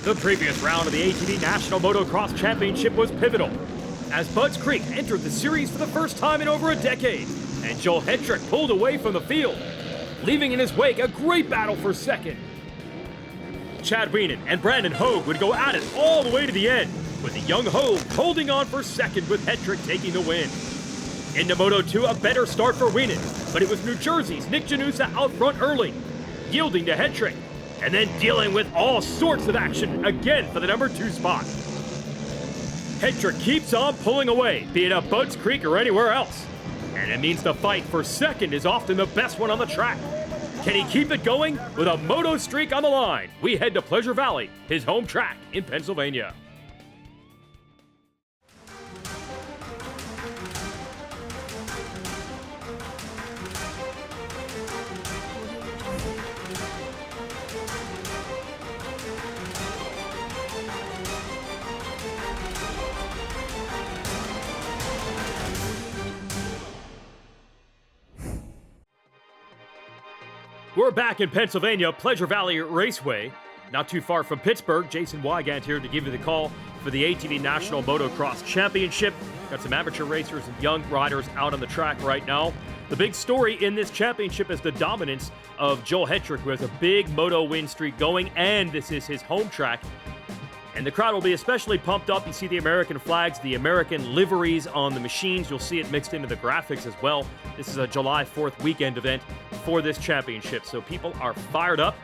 The previous round of the ATV National Motocross Championship was pivotal, as Budds Creek entered the series for the first time in over a decade, and Joel Hetrick pulled away from the field, leaving in his wake a great battle for second. Chad Wienen and Brandon Hogue would go at it all the way to the end, with the young Hogue holding on for second with Hetrick taking the win. Into Moto 2, a better start for Wienen, but it was New Jersey's Nick Janusa out front early, yielding to Hetrick, and then dealing with all sorts of action again for the number 2 spot. Hetrick keeps on pulling away, be it at Budds Creek or anywhere else, and it means the fight for second is often the best one on the track. Can he keep it going? With a moto streak on the line, we head to Pleasure Valley, his home track in Pennsylvania. We're back in Pennsylvania, Pleasure Valley Raceway, not too far from Pittsburgh. Jason Wygant here to give you the call for the ATV National Motocross Championship. Got some amateur racers and young riders out on the track right now. The big story in this championship is the dominance of Joel Hetrick, who has a big moto win streak going, and this is his home track. And the crowd will be especially pumped up. You see the American flags, the American liveries on the machines. You'll see it mixed into the graphics as well. This is a July 4th weekend event for this championship. So people are fired up,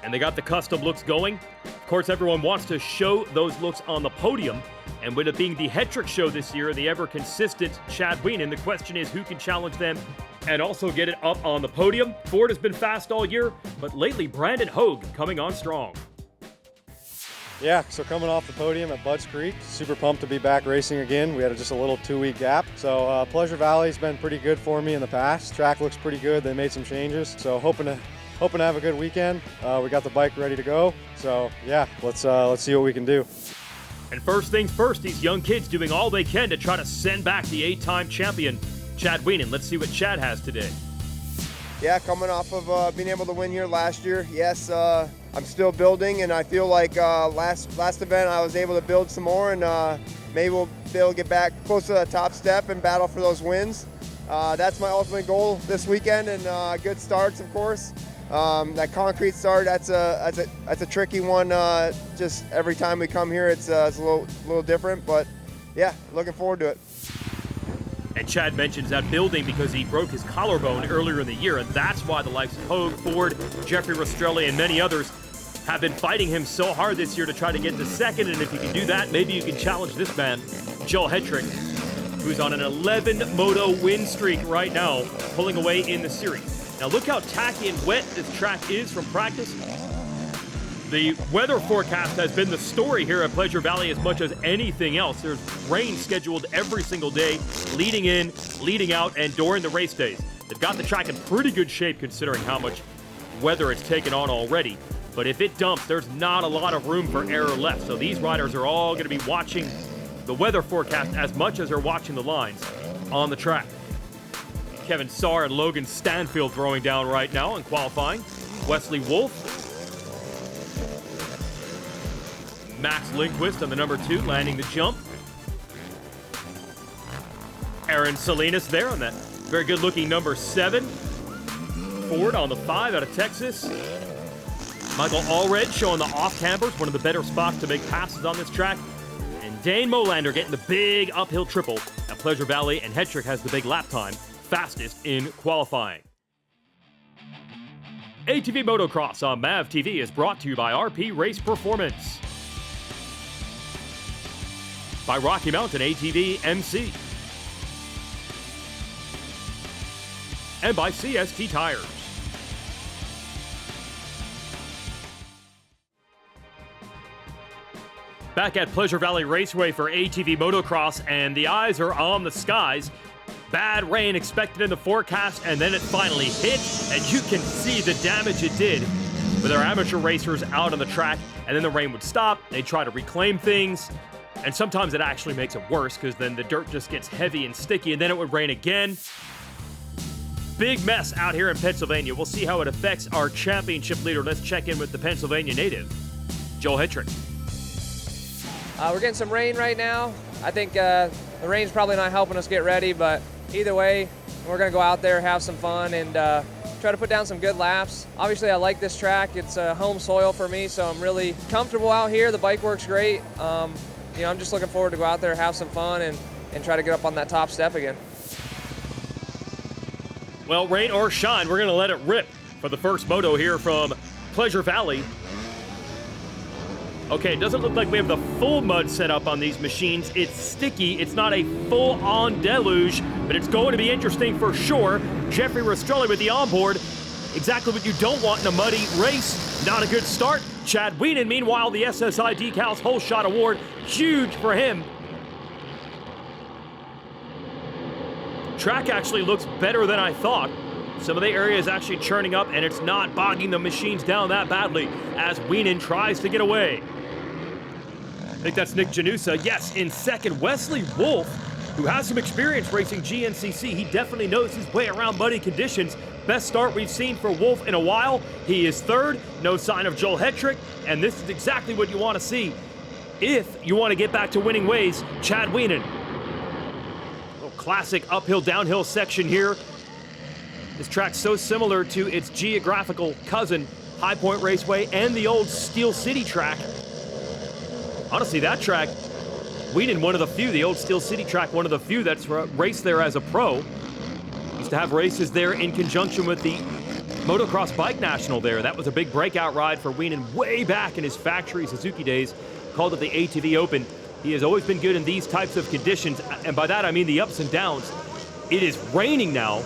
and they got the custom looks going. Of course, everyone wants to show those looks on the podium. And with it being the Hetrick show this year, the ever-consistent Chad Wienen, the question is who can challenge them and also get it up on the podium. Ford has been fast all year, but lately Brandon Hogue coming on strong. Yeah, so coming off the podium at Budds Creek, super pumped to be back racing again. We had just a little 2-week gap. So Pleasure Valley's been pretty good for me in the past. Track looks pretty good. They made some changes. So hoping to have a good weekend. We got the bike ready to go. So yeah, let's see what we can do. And first things first, these young kids doing all they can to try to send back the 8-time champion, Chad Wienen. Let's see what Chad has today. Yeah, coming off of being able to win here last year. Yes, I'm still building, and I feel like last event I was able to build some more, and maybe we'll be able to get back close to the top step and battle for those wins. That's my ultimate goal this weekend, and good starts, of course. That concrete start, that's a tricky one. Just every time we come here, it's a little different, but yeah, looking forward to it. And Chad mentions that building because he broke his collarbone earlier in the year, and that's why the likes of Hogue, Ford, Jeffrey Rastrelli, and many others have been fighting him so hard this year to try to get to second. And if you can do that, maybe you can challenge this man, Joel Hetrick, who's on an 11 moto win streak right now, pulling away in the series. Now look how tacky and wet this track is from practice. The weather forecast has been the story here at Pleasure Valley as much as anything else. There's rain scheduled every single day, leading in, leading out, and during the race days. They've got the track in pretty good shape considering how much weather it's taken on already. But if it dumps, there's not a lot of room for error left. So these riders are all going to be watching the weather forecast as much as they're watching the lines on the track. Kevin Saar and Logan Stanfield throwing down right now in qualifying. Wesley Wolf, Max Lindquist on the number 2, landing the jump. Aaron Salinas there on that very good-looking number 7. Ford on the 5 out of Texas. Michael Allred showing the off-campers, one of the better spots to make passes on this track. And Dane Molander getting the big uphill triple at Pleasure Valley, and Hetrick has the big lap time, fastest in qualifying. ATV Motocross on MAV TV is brought to you by RP Race Performance, by Rocky Mountain ATVMX, and by CST Tires. Back at Pleasure Valley Raceway for ATV Motocross, and the eyes are on the skies. Bad rain expected in the forecast, and then it finally hit, and you can see the damage it did with our amateur racers out on the track. And then the rain would stop, they'd try to reclaim things, and sometimes it actually makes it worse because then the dirt just gets heavy and sticky, and then it would rain again. Big mess out here in Pennsylvania. We'll see how it affects our championship leader. Let's check in with the Pennsylvania native, Joel Hetrick. We're getting some rain right now. I think the rain's probably not helping us get ready, but either way, we're gonna go out there, have some fun, and try to put down some good laps. Obviously, I like this track. It's home soil for me, so I'm really comfortable out here. The bike works great. You know, I'm just looking forward to go out there, have some fun, and try to get up on that top step again. Well, rain or shine, we're going to let it rip for the first moto here from Pleasure Valley. Okay, it doesn't look like we have the full mud set up on these machines. It's sticky. It's not a full-on deluge, but it's going to be interesting for sure. Jeffrey Rastrelli with the onboard. Exactly what you don't want in a muddy race. Not a good start. Chad Wienen, meanwhile, the SSI Decals Whole Shot Award. Huge for him. Track actually looks better than I thought. Some of the area is actually churning up, and it's not bogging the machines down that badly as Wienen tries to get away. I think that's Nick Janusa. Yes, in second, Wesley Wolf, who has some experience racing GNCC. He definitely knows his way around muddy conditions. Best start we've seen for Wolf in a while. He is third, no sign of Joel Hetrick, and this is exactly what you want to see if you want to get back to winning ways. Chad Wienen. Classic uphill downhill section here. This track's so similar to its geographical cousin, High Point Raceway, and the old Steel City track. Honestly, that track, Wienen, one of the few, the old Steel City track, one of the few that's raced there as a pro. Used to have races there in conjunction with the Motocross Bike National there. That was a big breakout ride for Wienen way back in his factory Suzuki days. Called it the ATV Open. He has always been good in these types of conditions, and by that I mean the ups and downs. It is raining now.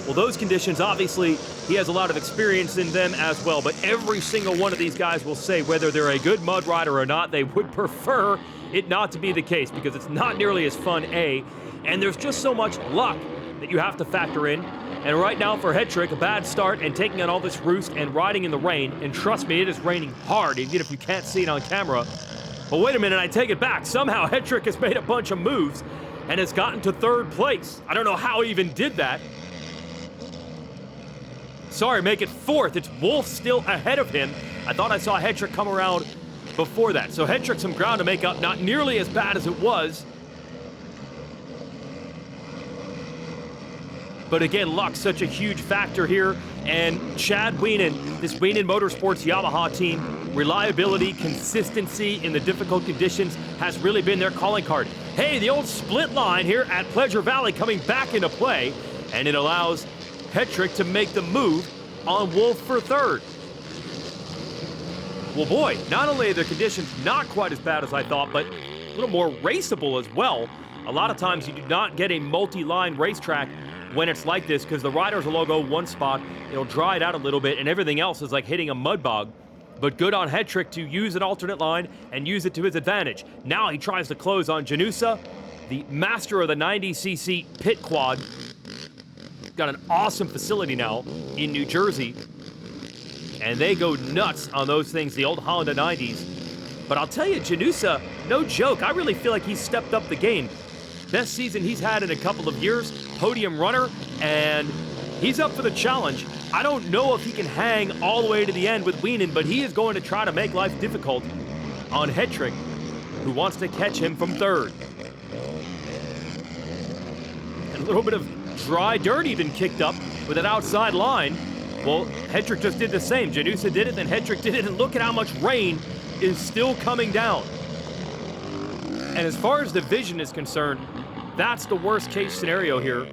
Well, those conditions, obviously, he has a lot of experience in them as well, but every single one of these guys will say whether they're a good mud rider or not, they would prefer it not to be the case because it's not nearly as fun, A, and there's just so much luck that you have to factor in. And right now for Hetrick, a bad start and taking on all this roost and riding in the rain, and trust me, it is raining hard, even if you can't see it on camera. But wait a minute, I take it back. Somehow Hetrick has made a bunch of moves and has gotten to third place. I don't know how he even did that. Sorry, make it fourth. It's Wolf still ahead of him. I thought I saw Hetrick come around before that. So Hetrick some ground to make up, not nearly as bad as it was. But again, luck's such a huge factor here. And Chad Wienen, this Wienen Motorsports Yamaha team, reliability, consistency in the difficult conditions has really been their calling card. Hey, the old split line here at Pleasure Valley coming back into play, and it allows Hetrick to make the move on Wolf for third. Well, boy, not only are the conditions not quite as bad as I thought, but a little more raceable as well. A lot of times you do not get a multi-line racetrack when it's like this because the riders will all go one spot, it'll dry it out a little bit, and everything else is like hitting a mud bog. But good on Hetrick to use an alternate line and use it to his advantage. Now he tries to close on Janusa, the master of the 90cc pit quad. Got an awesome facility now in New Jersey, and they go nuts on those things, the old Honda 90s. But I'll tell you, Janusa, no joke, I really feel like he's stepped up the game. Best season he's had in a couple of years, podium runner, and he's up for the challenge. I don't know if he can hang all the way to the end with Wienen, but he is going to try to make life difficult on Hetrick, who wants to catch him from third. And a little bit of dry dirt even kicked up with an outside line. Well, Hetrick just did the same. Janusa did it, then Hetrick did it, and look at how much rain is still coming down. And as far as the vision is concerned, that's the worst case scenario here.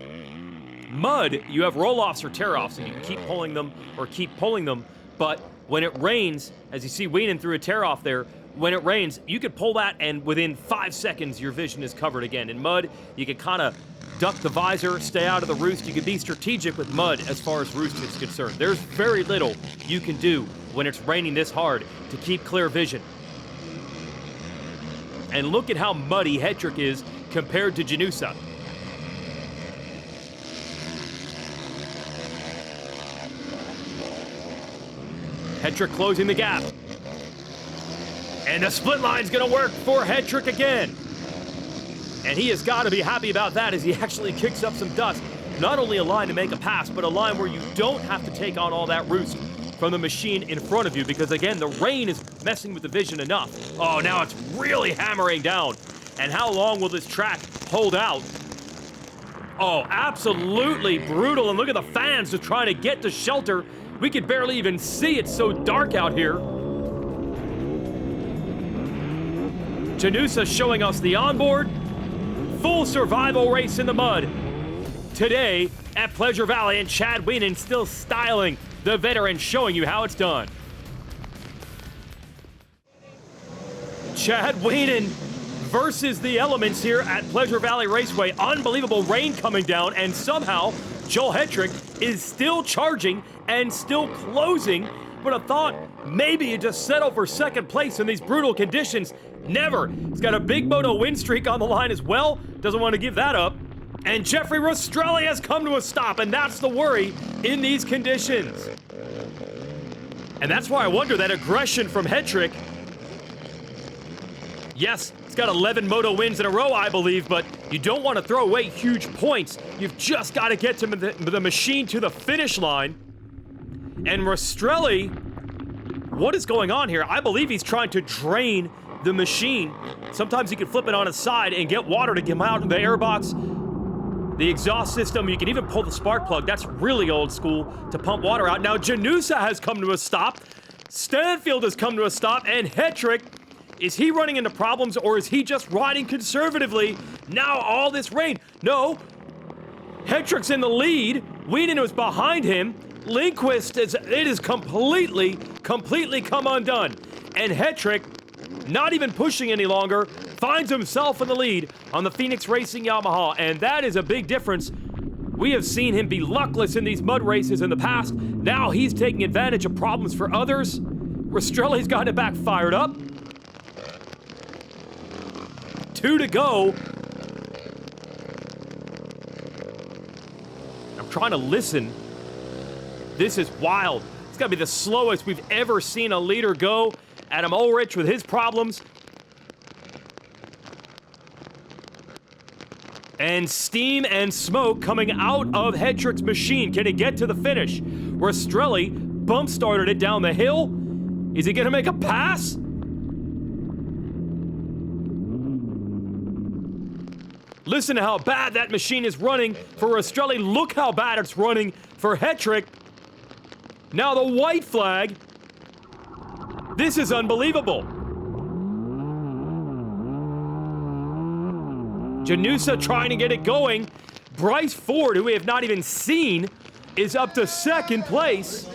Mud, you have roll-offs or tear-offs, and you can keep pulling them or keep pulling them, but when it rains, as you see Wienen through a tear-off there, when it rains, you could pull that and within 5 seconds your vision is covered again. In mud, you can kind of duck the visor, stay out of the roost. You can be strategic with mud as far as roost is concerned. There's very little you can do when it's raining this hard to keep clear vision. And look at how muddy Hetrick is compared to Janusa. Hetrick closing the gap. And the split line's gonna work for Hetrick again. And he has got to be happy about that as he actually kicks up some dust. Not only a line to make a pass, but a line where you don't have to take on all that roost from the machine in front of you because, again, the rain is messing with the vision enough. Oh, now it's really hammering down. And how long will this track hold out? Oh, absolutely brutal. And look at the fans just trying to get to shelter. We could barely even see. It's so dark out here. Janusa showing us the onboard. Full survival race in the mud. Today at Pleasure Valley, and Chad Wienen still styling the veteran, showing you how it's done. Chad Wienen versus the elements here at Pleasure Valley Raceway. Unbelievable rain coming down, and somehow Joel Hetrick is still charging and still closing. But I thought maybe he'd just settle for second place in these brutal conditions. Never. He's got a big Moto win streak on the line as well. Doesn't want to give that up. And Jeffrey Rastrelli has come to a stop, and that's the worry in these conditions. And that's why I wonder that aggression from Hetrick. Yes, he's got 11 Moto wins in a row, I believe, but you don't want to throw away huge points. You've just got to get to the machine to the finish line. And Rastrelli, what is going on here? I believe he's trying to drain the machine. Sometimes you can flip it on its side and get water to come out in the airbox. The exhaust system, you can even pull the spark plug. That's really old school to pump water out. Now Janusa has come to a stop. Stanfield has come to a stop. And Hetrick, is he running into problems or is he just riding conservatively? Now all this rain. No, Hetrick's in the lead. Wienen was behind him. Lindquist, it is completely come undone. And Hetrick, not even pushing any longer, finds himself in the lead on the Phoenix Racing Yamaha, and that is a big difference. We have seen him be luckless in these mud races in the past. Now he's taking advantage of problems for others. Rastrelli's gotten it back fired up. 2 to go. I'm trying to listen. This is wild. It's gotta be the slowest we've ever seen a leader go. Adam Ulrich with his problems. And steam and smoke coming out of Hetrick's machine. Can he get to the finish? Rastrelli bump started it down the hill. Is he gonna make a pass? Listen to how bad that machine is running for Rastrelli. Look how bad it's running for Hetrick. Now the white flag. This is unbelievable. Janusa trying to get it going. Bryce Ford, who we have not even seen, is up to second place.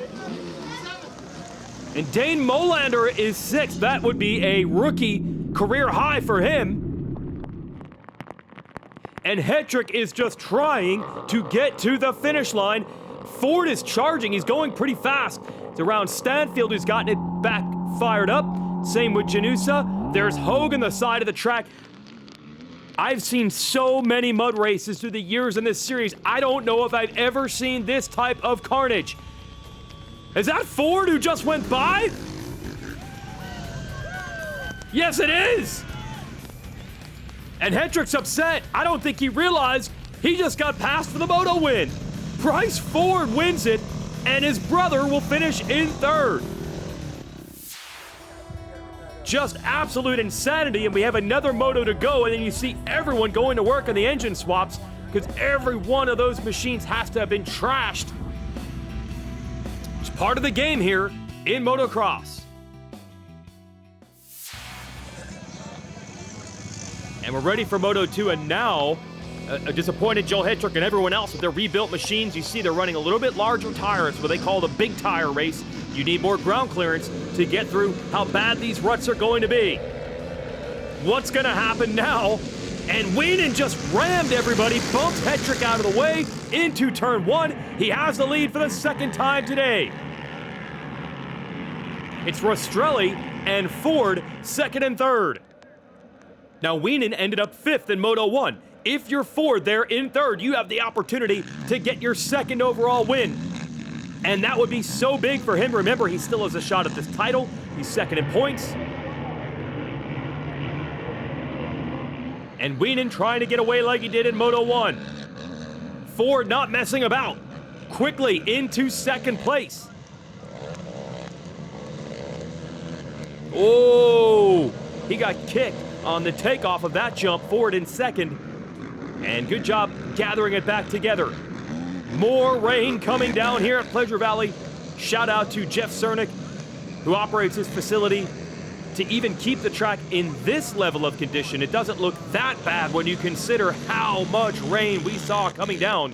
And Dane Molander is sixth. That would be a rookie career high for him. And Hetrick is just trying to get to the finish line. Ford is charging. He's going pretty fast. It's around Stanfield, who's gotten it back fired up. Same with Janusa. There's Hogue on the side of the track. I've seen so many mud races through the years in this series. I don't know if I've ever seen this type of carnage. Is that Ford who just went by? Yes, it is. And Hetrick's upset. I don't think he realized he just got passed for the Moto win. Bryce Ford wins it, and his brother will finish in third. Just absolute insanity, and we have another Moto to go, and then you see everyone going to work on the engine swaps because every one of those machines has to have been trashed. It's part of the game here in motocross. And we're ready for Moto 2, and now a disappointed Joel Hetrick and everyone else with their rebuilt machines. You see they're running a little bit larger tires, what they call the big tire race. You need more ground clearance to get through how bad these ruts are going to be. What's going to happen now? And Wienen just rammed everybody, bumped Hetrick out of the way into turn 1. He has the lead for the second time today. It's Rastrelli and Ford second and third. Now Wienen ended up 5th in Moto 1. If you're Ford there in third, you have the opportunity to get your second overall win. And that would be so big for him. Remember, he still has a shot at this title. He's second in points. And Wienen trying to get away like he did in Moto 1. Ford not messing about. Quickly into second place. Oh, he got kicked on the takeoff of that jump. Ford in second. And good job gathering it back together. More rain coming down here at Pleasure Valley. Shout out to Jeff Cernick, who operates this facility, to even keep the track in this level of condition. It doesn't look that bad when you consider how much rain we saw coming down.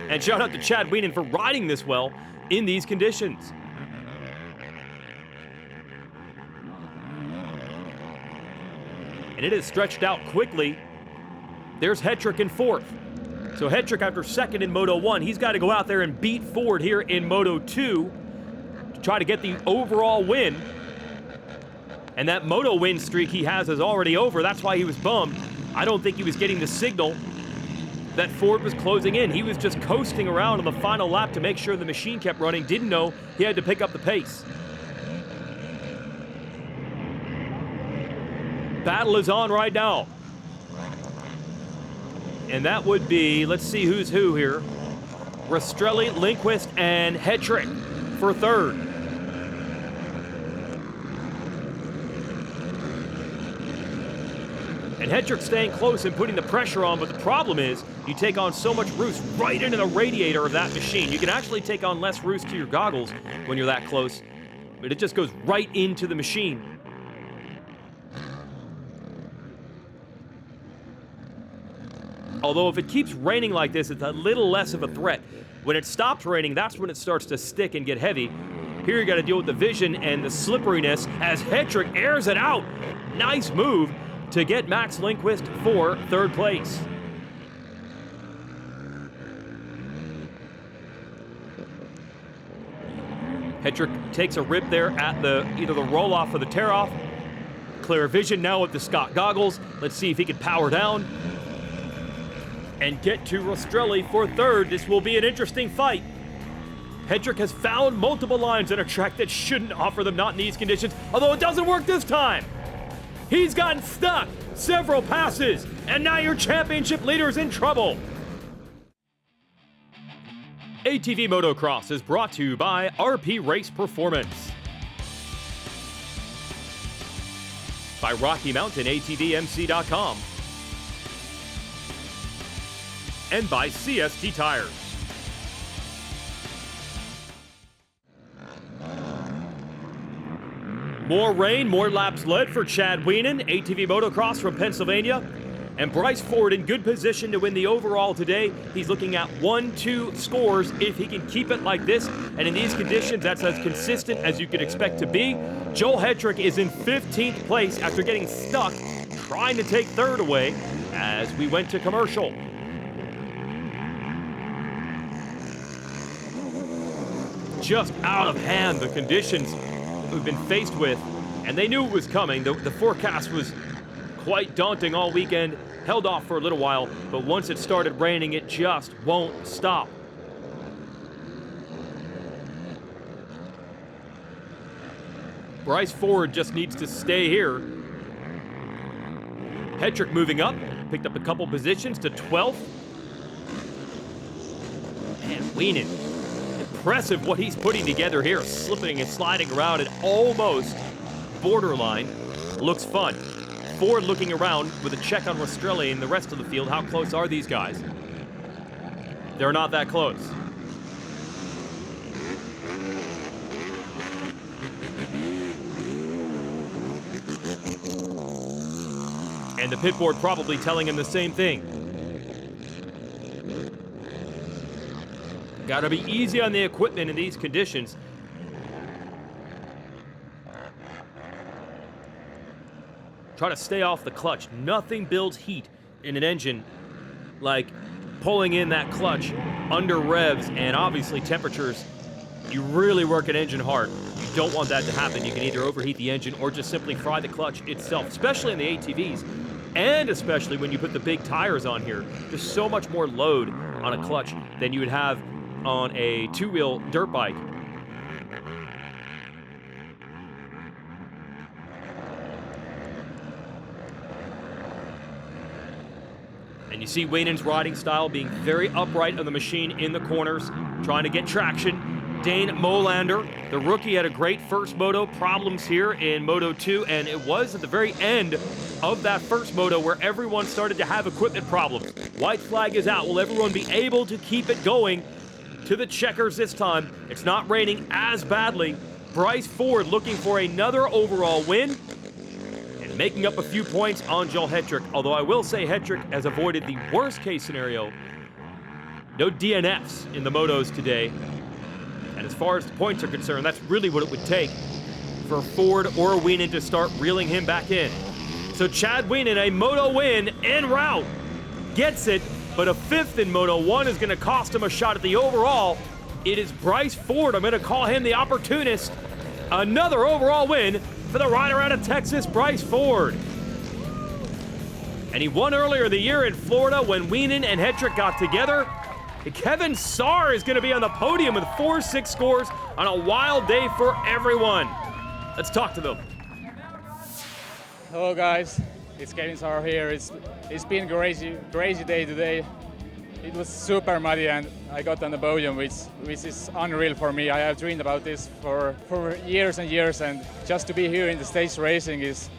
And shout out to Chad Wienen for riding this well in these conditions. And it is stretched out quickly. There's Hetrick in fourth. So Hetrick, after second in Moto 1, he's got to go out there and beat Ford here in Moto 2 to try to get the overall win. And that Moto win streak he has is already over. That's why he was bummed. I don't think he was getting the signal that Ford was closing in. He was just coasting around on the final lap to make sure the machine kept running. Didn't know he had to pick up the pace. Battle is on right now. And that would be, let's see who's who here. Rastrelli, Lindquist, and Hetrick for third. And Hetrick staying close and putting the pressure on, but the problem is you take on so much roost right into the radiator of that machine. You can actually take on less roost to your goggles when you're that close, but it just goes right into the machine. Although if it keeps raining like this, it's a little less of a threat. When it stops raining, that's when it starts to stick and get heavy. Here you got to deal with the vision and the slipperiness as Hetrick airs it out. Nice move to get Max Lindquist for third place. Hetrick takes a rip there at either the roll-off or the tear-off. Clear vision now with the Scott goggles. Let's see if he can power down and get to Rastrelli for third. This will be an interesting fight. Hetrick has found multiple lines on a track that shouldn't offer them not in these conditions, although it doesn't work this time. He's gotten stuck several passes, and now your championship leader's in trouble. ATV Motocross is brought to you by RP Race Performance, by Rocky Mountain ATVMC.com, and by CST Tires. More rain, more laps led for Chad Wienen, ATV Motocross from Pennsylvania. And Bryce Ford in good position to win the overall today. He's looking at 1-2 scores if he can keep it like this. And in these conditions, that's as consistent as you could expect to be. Joel Hetrick is in 15th place after getting stuck trying to take third away as we went to commercial. Just out of hand, the conditions we've been faced with, and they knew it was coming. The forecast was quite daunting all weekend, held off for a little while, but once it started raining, it just won't stop. Bryce Ford just needs to stay here. Hetrick moving up, picked up a couple positions to 12th. And Wienen, impressive what he's putting together here, slipping and sliding around at almost borderline. Looks fun. Ford looking around with a check on Rastrelli and the rest of the field. How close are these guys? They're not that close. And the pit board probably telling him the same thing. Gotta be easy on the equipment in these conditions. Try to stay off the clutch. Nothing builds heat in an engine like pulling in that clutch under revs and obviously temperatures. You really work an engine hard. You don't want that to happen. You can either overheat the engine or just simply fry the clutch itself, especially in the ATVs, and especially when you put the big tires on here. There's so much more load on a clutch than you would have on a two-wheel dirt bike. And you see Wienen's riding style being very upright on the machine in the corners, trying to get traction, Dane Molander, the rookie, had a great first moto. Problems here in Moto 2, and it was at the very end of that first moto where everyone started to have equipment problems. White flag is out. Will everyone be able to keep it going to the checkers this time? It's not raining as badly. Bryce Ford looking for another overall win and making up a few points on Joel Hetrick, although I will say Hetrick has avoided the worst case scenario. No DNFs in the motos today. And as far as the points are concerned, that's really what it would take for Ford or Wienen to start reeling him back in. So Chad Wienen, a Moto win en route, gets it, but a fifth in Moto 1 is going to cost him a shot at the overall. It is Bryce Ford. I'm going to call him the opportunist. Another overall win for the rider out of Texas, Bryce Ford. And he won earlier in the year in Florida when Wienen and Hetrick got together. Kevin Saar is going to be on the podium with 4-6 scores on a wild day for everyone. Let's talk to them. Hello guys, it's Kevin Saar here. It's been a crazy day today. It was super muddy and I got on the podium, which is unreal for me. I have dreamed about this for years and years, and just to be here in the stage racing is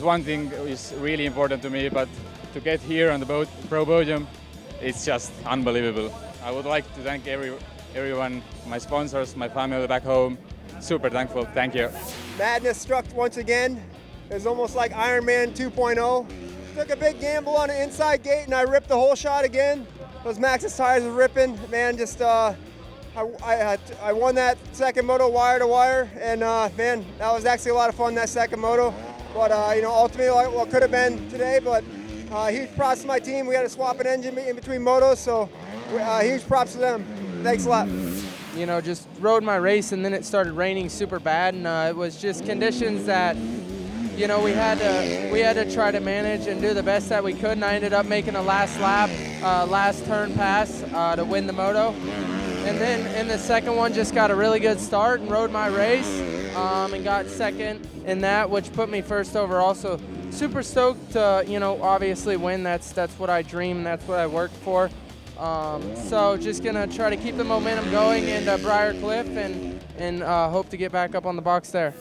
one thing is really important to me, but to get here on the pro podium, it's just unbelievable. I would like to thank everyone, my sponsors, my family back home. Super thankful, thank you. Madness struck once again. It was almost like Iron Man 2.0. Took a big gamble on an inside gate and I ripped the whole shot again. Those Maxxis tires were ripping. Man, just I won that second moto wire to wire, and man, that was actually a lot of fun, that second moto. But ultimately what could have been today, but huge props to my team. We had to swap an engine in between motos, so huge props to them. Thanks a lot. You know, just rode my race and then it started raining super bad, and it was just conditions that, you know, we had to try to manage and do the best that we could, and I ended up making a last lap, last turn pass to win the moto. And then in the second one just got a really good start and rode my race and got second in that, which put me first overall. So super stoked to, you know, obviously win. That's what I dream, that's what I worked for. So just gonna try to keep the momentum going into Briar Cliff and hope to get back up on the box there.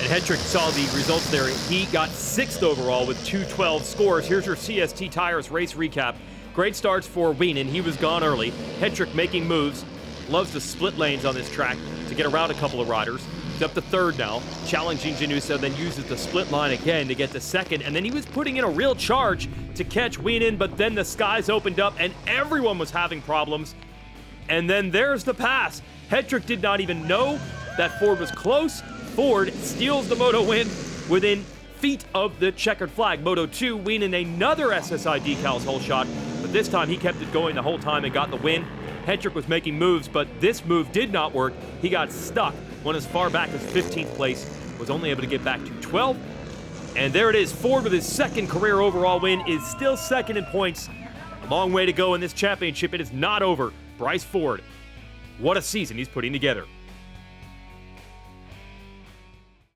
And Hetrick saw the results there. He got 6th overall with 212 scores. Here's your CST Tires race recap. Great starts for Wienen. He was gone early. Hetrick making moves. Loves to split lanes on this track to get around a couple of riders. He's up to 3rd now, challenging Janusa, then uses the split line again to get to 2nd. And then he was putting in a real charge to catch Wienen, but then the skies opened up and everyone was having problems. And then there's the pass. Hetrick did not even know that Ford was close. Ford steals the Moto win within feet of the checkered flag. Moto 2, Wienen another SSI decals hole shot, but this time he kept it going the whole time and got the win. Hetrick was making moves, but this move did not work. He got stuck, went as far back as 15th place, was only able to get back to 12th. And there it is, Ford with his 2nd career overall win is still 2nd in points. A long way to go in this championship. It is not over. Bryce Ford, what a season he's putting together.